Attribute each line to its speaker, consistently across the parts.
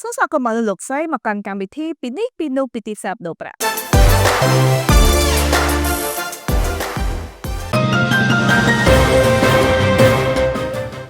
Speaker 1: សូមស្វាគមន៍លោកស្រីមកកាន់កម្មវិធីពីនេះពីនោះពីទីផ្សារដូរប្រាក់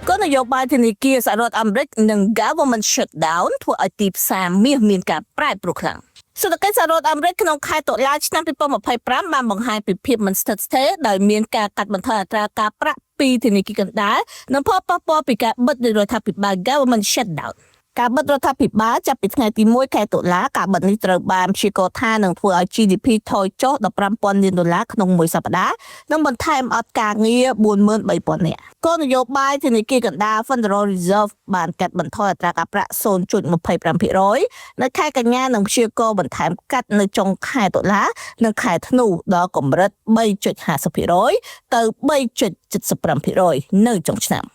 Speaker 1: គោលនយោបាយធនាគារសហរដ្ឋអាមេរិកនិង Government Shutdown ធ្វើឲ្យទីផ្សារមាសមានការប្រែប្រួលខ្លាំងសេដ្ឋកិច្ចសហរដ្ឋអាមេរិកក្នុងខែតុលាឆ្នាំ2025បានបង្ហាញពីភាពមិនស្ថិតស្ថេរដោយមានការកាត់បន្ថយអត្រាការប្រាក់ពីធនាគារកណ្ដាលនិងផលប៉ះពាល់ពីការបិទនៃរដ្ឋាភិបាល Government Shutdown ការបិទរដ្ឋាភិបាលចាប់ពីថ្ងៃទី1ខែតុលាការបិទនេះត្រូវបានព្យាករណ៍ថានឹងធ្វើឲ្យ GDP ថយចុះ$15,000 លានក្នុងមួយសប្តាហ៍និងបន្ថែមអត់ការងារ43,000 នាក់គោលនយោបាយធនាគារកណ្ដាល Federal Reserve បានកាត់បន្ថយអត្រាការប្រាក់ 0.25% នៅខែកញ្ញានិងព្យាករណ៍បន្ថែមកាត់នៅចុងខែតុលានិងខែធ្នូដល់កម្រិត 3.50% ទៅ 3.75% នៅចុងឆ្នាំ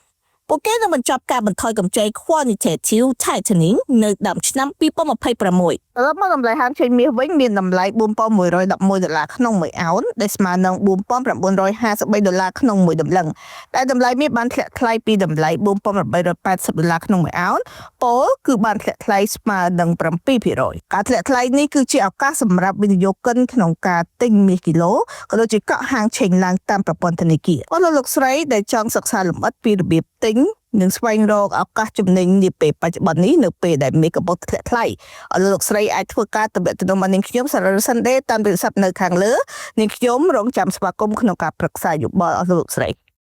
Speaker 1: ពួកគេនឹងបញ្ចប់ការបន្ថយកម្ចី quantitative tightening នៅដើមឆ្នាំ2026រកមកតម្លៃហាងចេញមាសវិញមានតម្លៃ$4,111ក្នុង1អោនដែលស្មើនឹង$4,953ក្នុង1តម្លឹងតែតម្លៃមាសបានធ្លាក់ថ្លៃពីតម្លៃ$4,880ក្នុង1អោនពលគឺបានធ្លាក់ថ្លៃស្មើនឹង7%ការធ្លាក់ថ្លៃនេះគឺជាឱកាសសម្រាប់វិនិយោគិនក្នុងការទិញមាសគីឡូក៏ដូចជាកក់ហាងឆេងឡើងតាមប្រព័ន្ធធនាគារលោកស្រីដែលចង់សិក្សាលម្អិតពីរបៀបទិញនិងស្វែងរកឱកាសចំណេញនាពេលបច្ចុប្បន្ននេះនៅពេលដែលមាសកំពុងធ្លាក់ថ្លៃលោកស្រីអាចធ្វើការទំនាក់ទំនងមកនាងខ្ញុំសារ៉ា Sunday តាមទូរស័ព្ទនៅខាងលើនាងខ្ញុំរងចាំស្វាគមន៍ក្នុងការប្រឹក្សាយោបល់លោកស្រី